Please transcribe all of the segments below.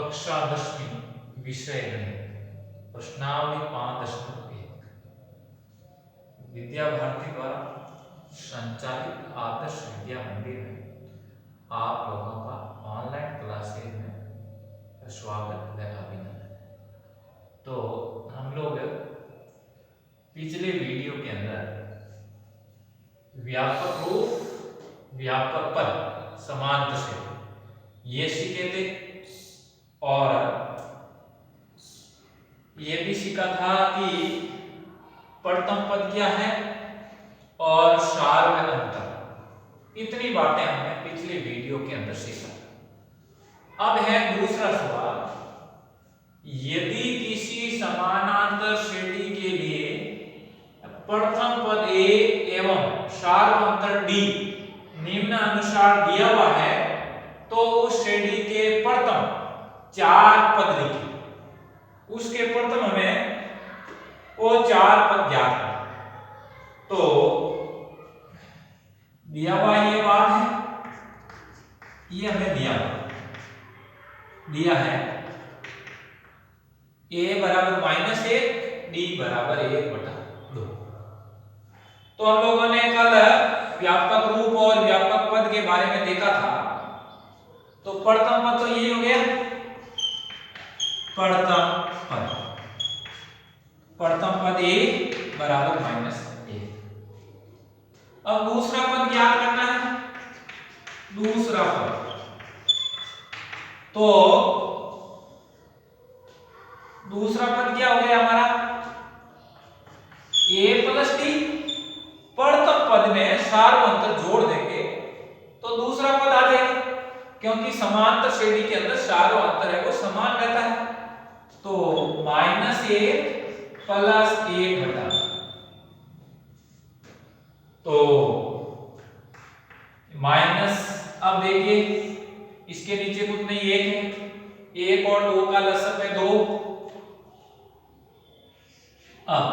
कक्षा 10वीं विषय गणित प्रश्नावली 5.1 विद्या भारती द्वारा संचालित आदर्श विद्या मंदिर में आप लोगों का ऑनलाइन क्लासेज में स्वागत है, अभिनंदन। तो हम लोग पिछले वीडियो के अंदर व्यापक रूप, व्यापक पद, समांतर से ये सीखे थे और ये भी सीखा था कि प्रथम पद क्या है और सार में अंतर। इतनी बातें हमने पिछले वीडियो के अंदर सीखा। अब है दूसरा सवाल, यदि किसी समानांतर श्रेणी के लिए प्रथम पद ए एवं सार अंतर डी निम्नानुसार दिया हुआ है तो उस श्रेणी के प्रथम 4 पद लिखिए। उसके प्रथम हमें वो 4 पद ज्ञात है। तो दिया हुआ ये बात है, ये हमें दिया है a बराबर -1, d बराबर 1/2। तो हम लोगों ने कल व्यापक रूप और व्यापक पद के बारे में देखा था। तो प्रथम पद तो ये हो गया, प्रथम पद a बराबर -1। अब दूसरा पद ज्ञात करना है। दूसरा पद, तो दूसरा पद क्या हो गया हमारा, a + d। प्रथम पद में सार्वंतर जोड़ देंगे तो दूसरा पद आ जाएगा, क्योंकि समांतर श्रेणी के अंदर सार्वंतर है वो समान रहता है। तो -1 + 1/2। तो माइनस, अब देखिए इसके नीचे कुछ नहीं, 1 है, 1 और 2 का लसअ है 2। अब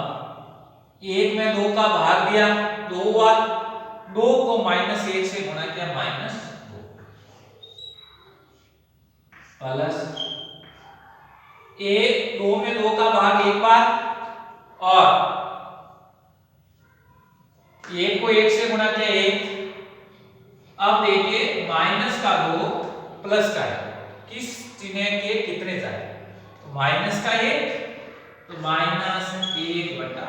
1 में 2 का भाग दिया, 2 हुआ, 2 को -1 से गुणा किया, -2 प्लस 1, 2 में 2 का भाग एक बार और 1 को 1 से गुणा किया 1। अब देखिए माइनस का 2 प्लस का 1, किस चिन्ह के कितने जाए, तो माइनस का 1 तो -1/2।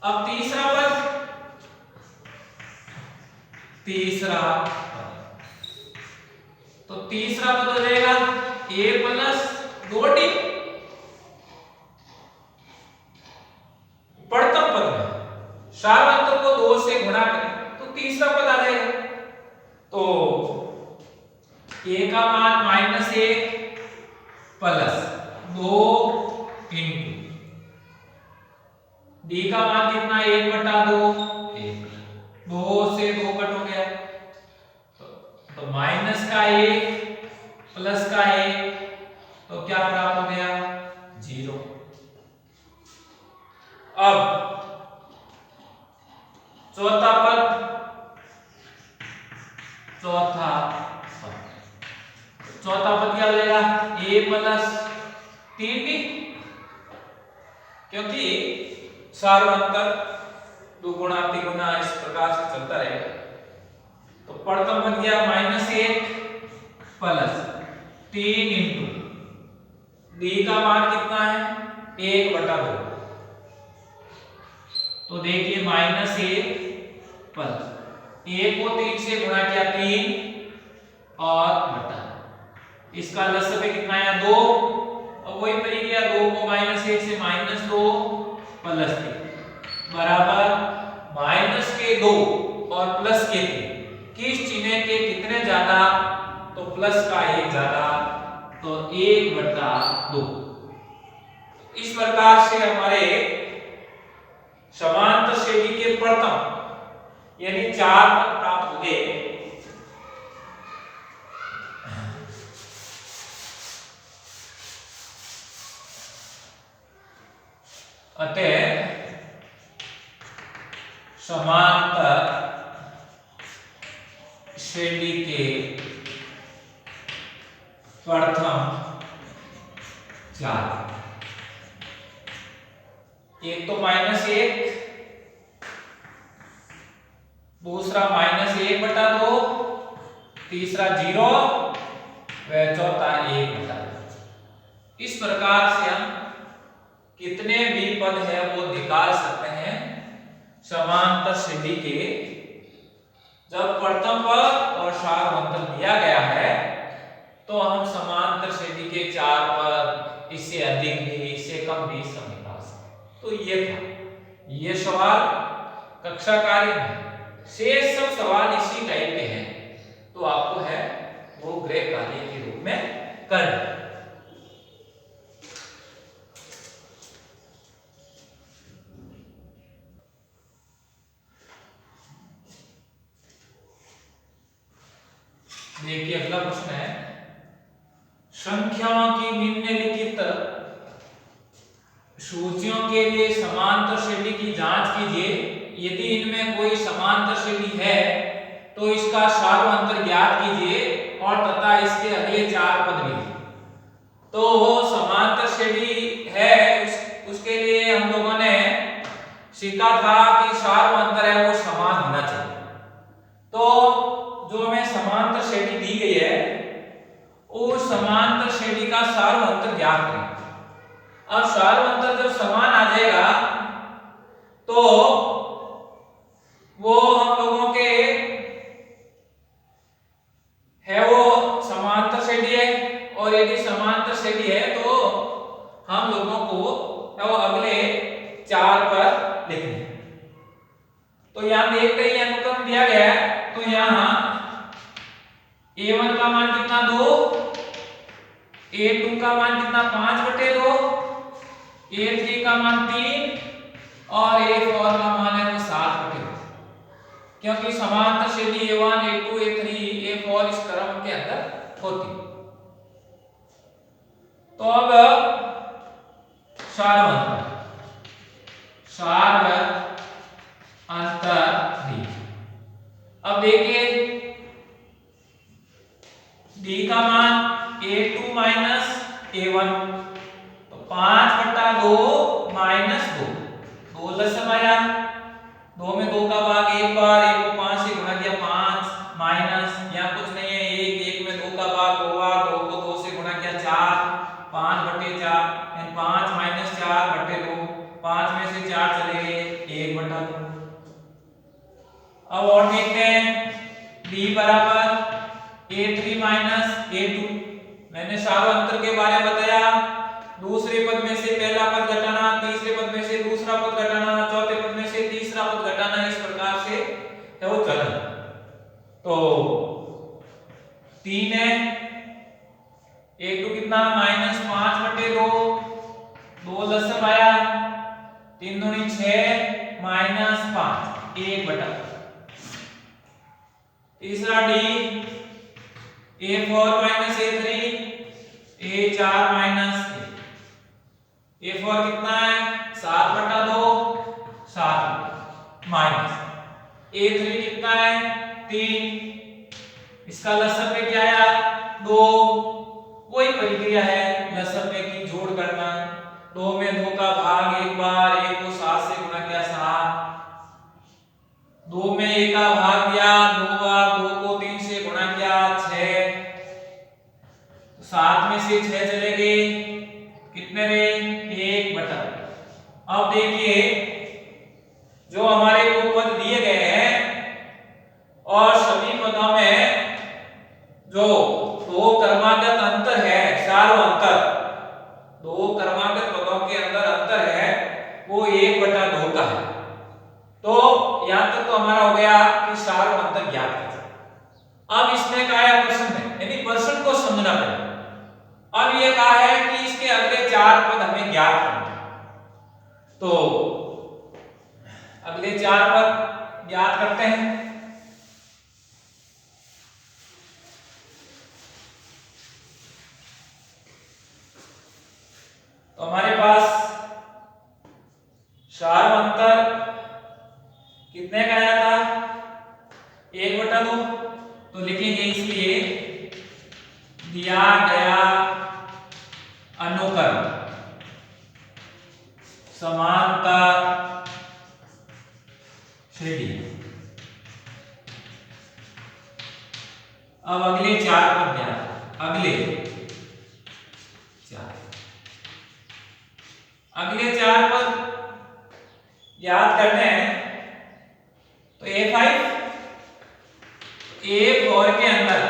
अब तीसरा पद, तो तीसरा पद हो जाएगा a + 2d। प्रथम पद में सार्वंतर को 2 से गुणा करें तो तीसरा पद आ जाएगा। तो a का मान -1 प्लस 2 इंटू d का मान कितना, 1/2, 1। 2 से 2 कट हो गया, तो माइनस का 1 प्लस का 1, तो क्या प्राप्त हो गया, 0। अब चौथा पद, चौथा पद क्या हो जाएगा, a + 3d, क्योंकि सार्वंतर दुगुना तिगुना इस प्रकार से चलता रहेगा। तो प्रथम पद गया -1 प्लस 3 इंटू d का मान कितना है, 1/2। तो देखिए -1 प्लस 1 को 3 से गुणा किया 3 और बटा, इसका लसअ पे कितना आया 2, और वही पड़ी गया 2 को -1 से -2 प्लस 3 बराबर माइनस के 2 और प्लस के 3, किस चिन्ह के कितने ज्यादा, तो प्लस का 1 ज्यादा, तो 1/2। इस प्रकार से हमारे समांतर श्रेणी के प्रथम यानी 4 पद प्राप्त हो गए। अतः समांतर श्रेणी के प्रथम चार, एक तो -1, दूसरा -1/2, तीसरा 0 व चौथा 1/2। इस प्रकार से हम कितने भी पद है वो निकाल सकते हैं समांतर श्रेणी के। जब प्रथम पद और सार्वभौमत्व दिया गया है तो हम समांतर श्रेणी के 4 पद, इससे अधिक भी इससे कम भी सब निकाल सकते। तो ये था ये सवाल कक्षा कार्य में। शेष सब सवाल इसी टाइप के हैं, तो आपको है वो गृह कार्य के रूप में करना। देखिए अगला प्रश्न है, संख्याओं की निम्नलिखित सूचियों के लिए समांतर श्रेणी की जांच कीजिए। यदि इनमें कोई समांतर श्रेणी है तो इसका सार्वअंतर ज्ञात कीजिए और तथा इसके अगले 4 पद भी। तो समांतर श्रेणी है उसके लिए हम लोगों ने सीखा था कि सार्वअंतर है वो समान होना चाहिए। तो जो हमें समांतर श्रेणी दी गई है उस समांतर श्रेणी का सार्वअंतर ज्ञात करें। अब सार्वअंतर जब समान आ जाएगा तो वो हम लोगों के है वो समांतर श्रेणी है, और यदि समांतर श्रेणी है तो हम लोगों को वो अगले 4 पर लिखने हैं। तो यहां देखते ही अनुक्रम दिया गया है, तो यहां a1 का मान कितना 2, a2 का मान कितना 5/2, a3 का मान 3 और a4 का मान है वो 7/2। क्योंकि समांतर श्रेणी a1 a2 a3 a4 इस क्रम के अंदर होती। तो अब सार्वअंतर डी। अब देखिए d का मान a2 माइनस a1, तो 5/2 माइनस 2, 2 लसम आया, 2 में 2 का भाग एक बार, 1 को 5 से गुणा किया 5, माइनस यहाँ कुछ नहीं है 1, 1 में 2 का भाग 2 बार, 2 को 2 से गुणा किया 4, 5/4, 5 माइनस 4/2, 5 में से 4 चले गए 1/2। अब और देखते हैं d बराबर a3 माइनस a2। मैंने सार्वअंतर के बारे में बताया, दूसरे पद में से पहला पद घटाना, तीसरे पद में से दूसरा पद घटाना, चौथे पद में से तीसरा पद घटाना, इस प्रकार से है वो चलन। तो 3 है, a2 कितना -5/2, 2 लसम आया, 3 दूनी 6 माइनस 5 1/2। तीसरा d a4 minus a3 a4 minus a4 कितना है 7/2 7 माइनस a3 कितना है 3, इसका लसम में क्या आया 2, वही प्रक्रिया है लसम में की जोड़ करना, 2 में 2 का भाग एक बार, 1 को 7 से गुणा किया 7, 2 में 1 का भाग दिया 2 बार, 2 को 3 से गुणा किया 6, 7 में से 6 चले गए कितने रहे 1/2। अब देखिए जो हमारे को पद दिए गए हैं और सभी पदों में जो दो क्रमागत अंतर है, सार्वअंतर, दो क्रमागत पदों के अंदर अंतर है वो 1/2 का है। तो यहां तक तो हमारा हो गया कि सार्वअंतर ज्ञात कर। अब इसमें कहा है प्रश्न में, यानी प्रश्न को समझना पड़ेगा। अब ये कहा है कि इसके अगले 4 पद हमें ज्ञात करना है, तो अगले 4 पद ज्ञात करते हैं। तो हमारे पास सार्वअंतर कितने का आया था 1/2, तो लिखेंगे इसलिए दिया गया 6D। अब अगले 4 पद ज्ञात, अगले 4 पद याद करने हैं। तो A5 A4 के अंदर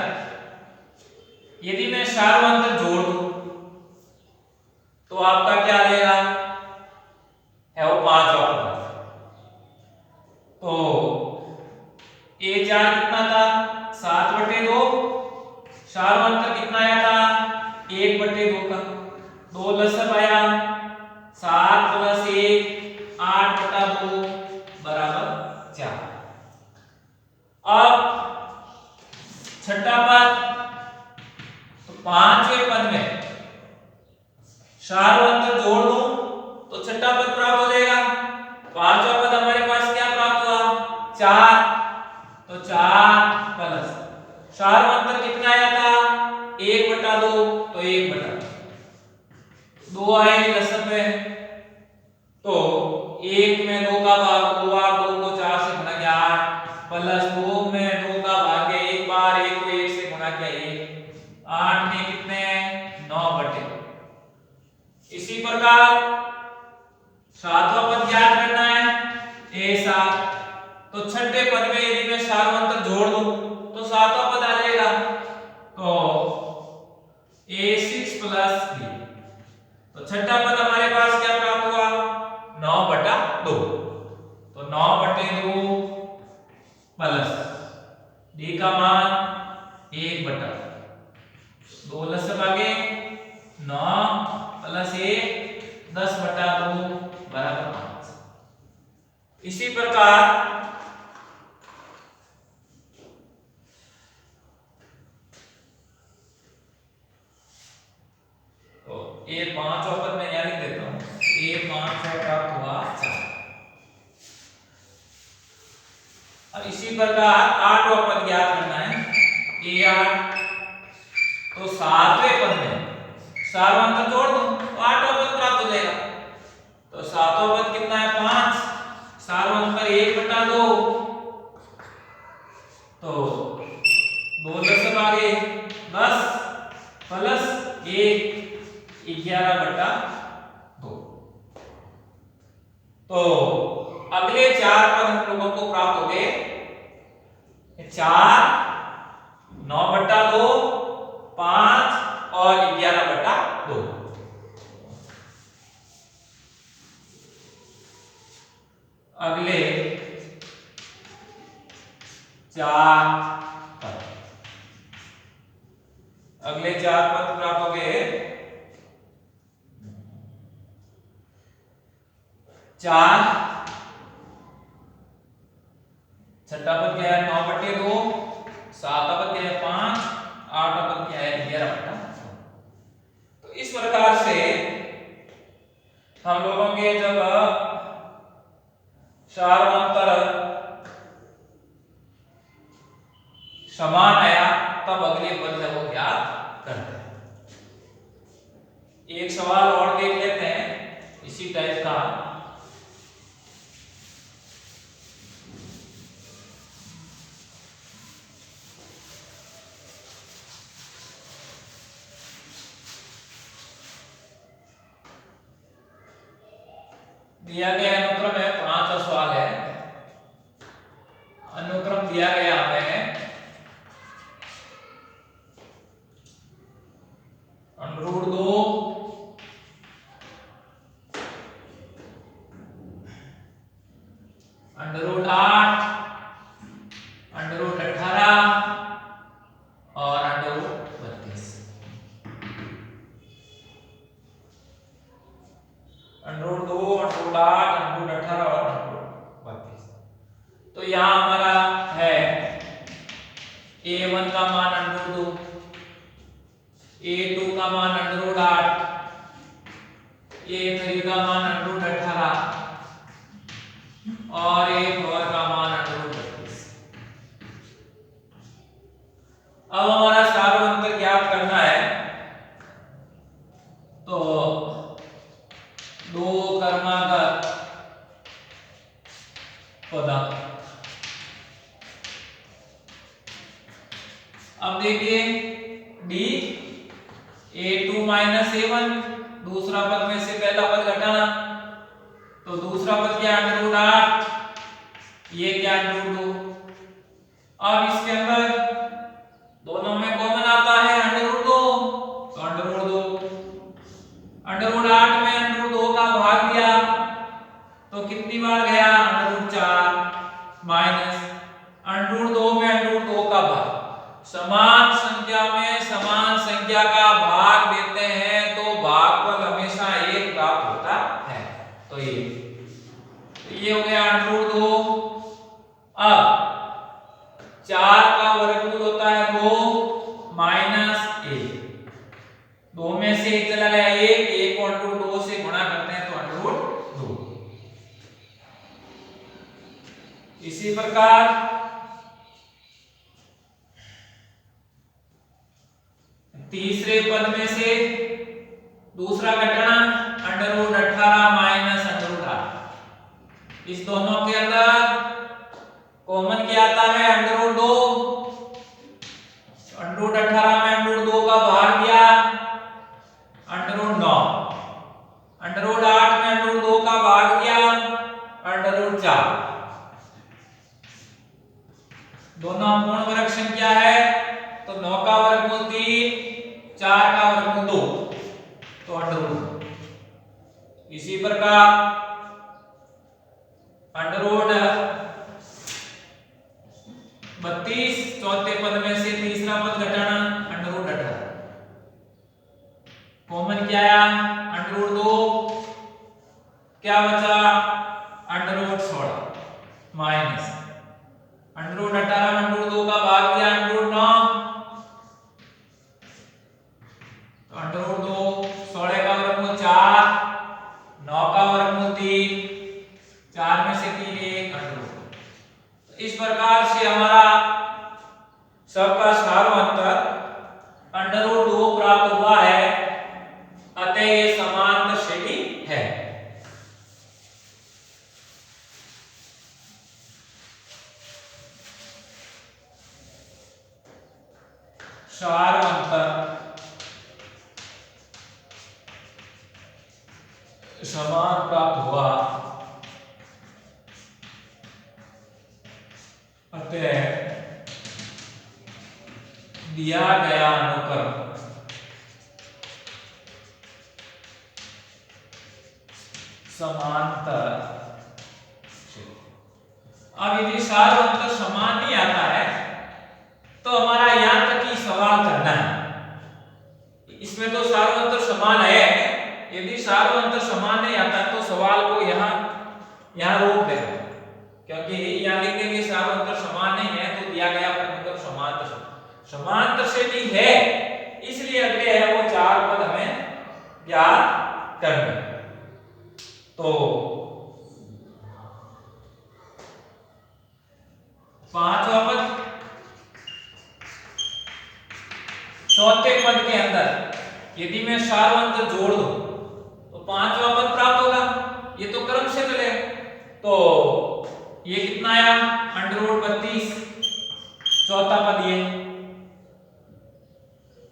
यदि मैं सार्वंतर जोड़ दूं तो आपका क्या आएगा, है वो 5 पद। तो A4 कितना था, 7/2, सार्वंतर कितना आया था, 1/2 का, 2 लसब आया, 7 + 1 8/2 बराबर 4। अब छठा पद, तो 5वें पद में सार्वंतर जोड़ दूं तो छठा पद प्राप्त हो जाएगा। 5वां पद हमारे पास क्या प्राप्त हुआ, 4, तो 4 प्लस सार्वंतर कितना आया था, 1/2, तो 1/2 आए लसब में, तो 1 में 2 का भाग, 2 को 4 से गुणा किया 8, प्लस 2 में 2 का भाग 1 बार, 1 को 1 से गुणा किया 1, 8 में कितने 9/2। इसी प्रकार 7वां पद ज्ञात करना है, A7। तो छठे पद में यदि मैं सार्वंतर जोड़ दूं तो 7वां पद आ जाएगा, तो A6 + B। तो छठा पद हमारे पास क्या प्राप्त हुआ, 9/2, तो 9/2 प्लस D का मान 1/2 लसब आगे 9 + 1 10/2 बराबर 5। इसी प्रकार तो A5 पद में यहाँ लिख देता हूं, A5 से प्राप्त हुआ 4। अब इसी प्रकार 8वां पद ज्ञात करना है, A8। तो 7वें पद में सार्वंतर जोड़ दूं तो 8वां पद प्राप्त हो जाएगा। तो 7वां पद कितना है, 5, सार्वंतर 1/2, तो 2 लसब आगे 10 प्लस 1 11/2। तो अगले 4 पद हम लोगों को प्राप्त हो गए, 4 9/2 5 और 11/2। अगले 4 पद, अगले 4 पद प्राप्त हो गए, 4, छठा पद क्या है 9/2, 7वां पद क्या है 5, 8वां पद क्या है 11/2। तो इस प्रकार से हम लोगों के जब सार्वंतर समान आया तब अगले पद है वो ज्ञात करते हैं। एक सवाल और देख लेते हैं इसी टाइप का। दिया गया अनुक्रम है, 5वां सवाल है। अनुक्रम दिया गया हमें √2 √8 √18 और √32। √2 √8 √18 और √32। तो यहाँ हमारा है A1 का मान √2, A2 का मान √8, A3 का मान √18 और A4 का मान √32। अब हमारा सार्वंतर ज्ञात करना है। तो 2 क्रमागत पदम। अब देखिए डी a2 माइनस a1, दूसरा पद में से पहला पद घटाना, तो दूसरा पद क्या है अंडर रूट 8, ये क्या अंडर रूट 2। अब इसके अंदर दोनों में कॉमन आता है अंडर रूट 2, तो अंडर रूट 2, अंडर रूट 8 में अंडर रूट 2 का भाग दिया तो कितनी बार गया under root 4 minus under root 2 में अंडर रूट 2 का भाग। समान संख्या में समान संख्या का भाग देते हैं तो भागफल हमेशा एक प्राप्त होता है। तो ये हो गया अंडर रूट 2। अब 4 का वर्गमूल होता है 2 माइनस 1, 2 में से 1 चला गया 1 को अंडर रूट 2 से गुणा करते हैं तो अंडर रूट 2। इसी प्रकार तीसरे पद में से दूसरा घटाना under root 18 minus under root 8, इस दोनों के अंदर कॉमन क्या आता है अंडर रूट 2, अंडर रूट 18 में अंडर रूट 2 का भाग दिया अंडर रूट 9, अंडर रूट 8 में अंडर रूट 2 का भाग दिया अंडर रूट 4। दोनों पूर्ण वर्ग संख्या है तो 9 का वर्गमूल 3, 4 का वर्गमूल 2, तो अंडर रूट। इसी प्रकार अंडर रूट 32, चौथे पद में से तीसरा पद घटाना अंडर रूट 18, कॉमन क्या आया अंडर रूट 2, क्या बचा under root 16 minus under root 18 में अंडर रूट 2 का भाग दिया अंडर रूट 9, तो अंडर रूट 2, 16 का वर्गमूल 4, 9 का वर्गमूल 3, 4 में से 3 1 अंडर रूट। इस प्रकार से हमारा सबका सारों अंडर रूट 2 प्राप्त हुआ है, अतः ये समांतर श्रेणी है। सार अंतर समान प्राप्त हुआ, अतः दिया गया अनुक्रम समांतर। अब यदि सार अंतर समान नहीं आता है तो हमारा यहां तक ही सवाल करना है। इसमें तो सारों अंतर समान है, यदि सारों अंतर समान नहीं आता तो सवाल को यहां रोक देना, क्योंकि यहां लिख देंगे सारों अंतर समान नहीं है तो दिया गया मतलब समांतर श्रेणी है, इसलिए अगले है वो 4 पद हमें ज्ञात करने। तो पांचवा पद चौथे पद के अंदर यदि मैं सारों अंतर जोड़ दूं तो पांचवा पद प्राप्त होगा, ये तो क्रम से चले। तो ये कितना आया अंडर रूट 32, चौथा पद ये,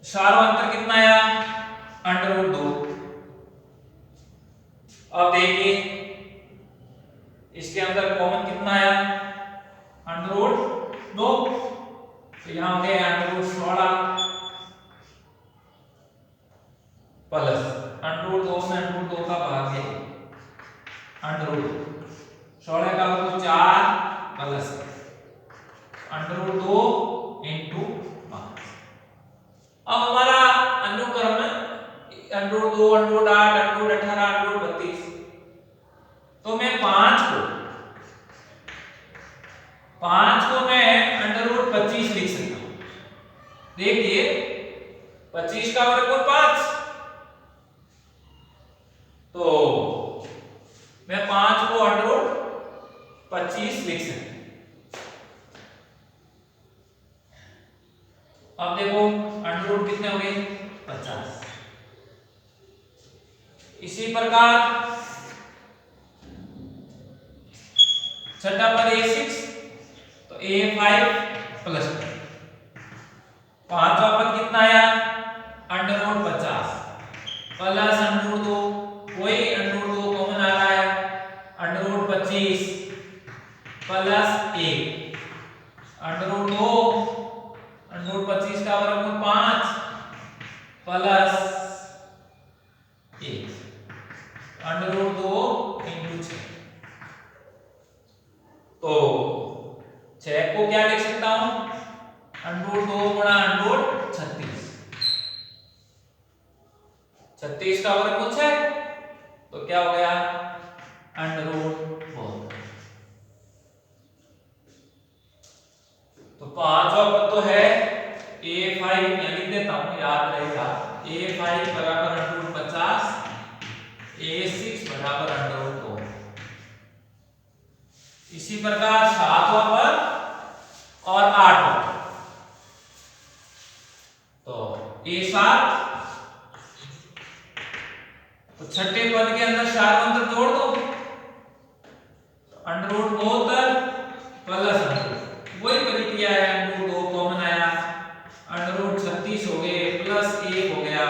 सारों अंतर कितना आया अंडर रूट 2। अब देखिए इसके अंदर कॉमन कितना आया अंडर रूट 2, तो यहां हो गया under root 16 plus under root 2 में अंडर रूट 2 का भाग है अंडर रूट 16 का वर्ग 4 प्लस अंडर रूट 2 इंटू 5। अब हमारा अनुक्रम under root 2 under root 8 under root 18 under root 32, तो मैं 5 को मैं अंडर रूट 25 लिख सकता हूं। देखिए 25 का वर्गमूल 5, तो मैं 5 को अंडर रूट 25 लिख सकता हूं। अब देखो अंडर रूट कितने हो गए 50। इसी प्रकार छठा पद a6 तो a5 प्लस 2। पांचवा पद कितना आया under root 50 plus under root 2, कोई अंडर रूट 2 कॉमन आ रहा है, under root 25 plus 1 under root 2 under root 25 का वर्गमूल 5 प्लस 1 अंडर रूट 2 इंटू 6। तो 6 को क्या लिख सकता हूं अंडर रूट 2 गुणा अंडर रूट 36, 36 का वर्गमूल 6 तो क्या हो गया अंडर रूट 4। तो पांचवा पद तो है a5, मैं लिख देता हूं याद रहेगा, a5 बराबर अंडर रूट 50, a6 बराबर अंडर रूट 2। इसी प्रकार सातवां पद और आठवां पद, तो a7 तो छठे पद के अंदर सार्वंत्र जोड़ दो, under root 72 plus under root वही प्रक्रिया है, अंडर रूट 2 कॉमन आया, अंडर रूट 36 हो गए प्लस 1 हो गया,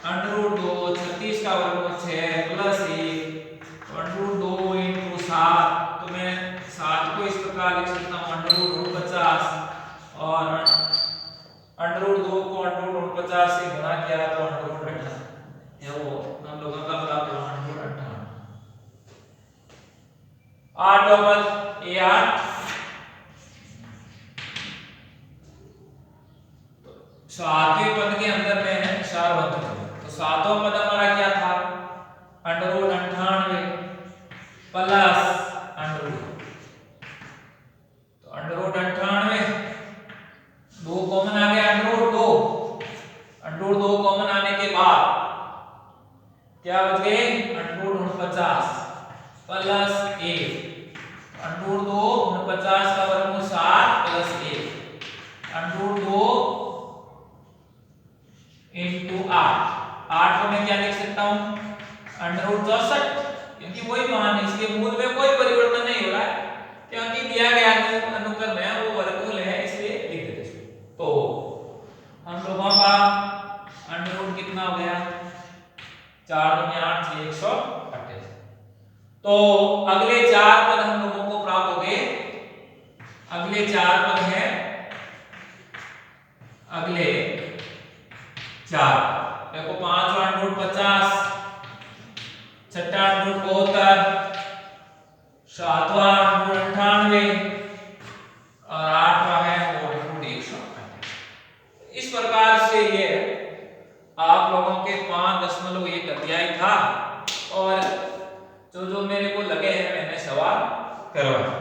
अंडर रूट 2 36 का वर्गमूल 6 प्लस 1 तो अंडर रूट 2 इंटू 7। तो मैं 7 को इस प्रकार लिख सकता हूं अंडर रूट 50 और अंडर रूट 2 को अंडर रूट 50 से गुणा किया तो अंडर रूट 58 है, वो हम लोगों का प्राप्त हुआ अंडर रूट 58। आठवां पद a8 सातवें पद के अंदर में है सार्वंत्र, तो सातवां पद हमारा क्या था under root 98 plus under root, तो अंडर रूट 98 2 कॉमन आ गया under root 2, under root 2 common आने के बाद क्या बच गए under root 49 plus 1 under root 2 49 का वर्गमूल 7 प्लस 1 अंडर रूट 2 इंटू 8 को मैं क्या लिख सकता हूं अंडर रूट 64, क्योंकि वही मान है, इसके मूल में कोई परिवर्तन नहीं हो रहा है, क्योंकि दिया गया अनुक्रम है वो वर्गमूल है इसलिए लिख देते हैं। तो हम लोगों का अंडर रूट कितना हो गया 4 दूनी 8 से 128। तो अगले 4 पद हम लोगों को प्राप्त हो गए, अगले 4 पद है, अगले 4 देखो, पांचवा अंडर रूट 50, छठा अंडर रूट 72, सातवां अंडर रूट 98 और आठवां है अंडर रूट 128। इस प्रकार से ये आप लोगों के 5.1 अध्याय था और जो जो मेरे को लगे हैं मैंने सवाल करवाए।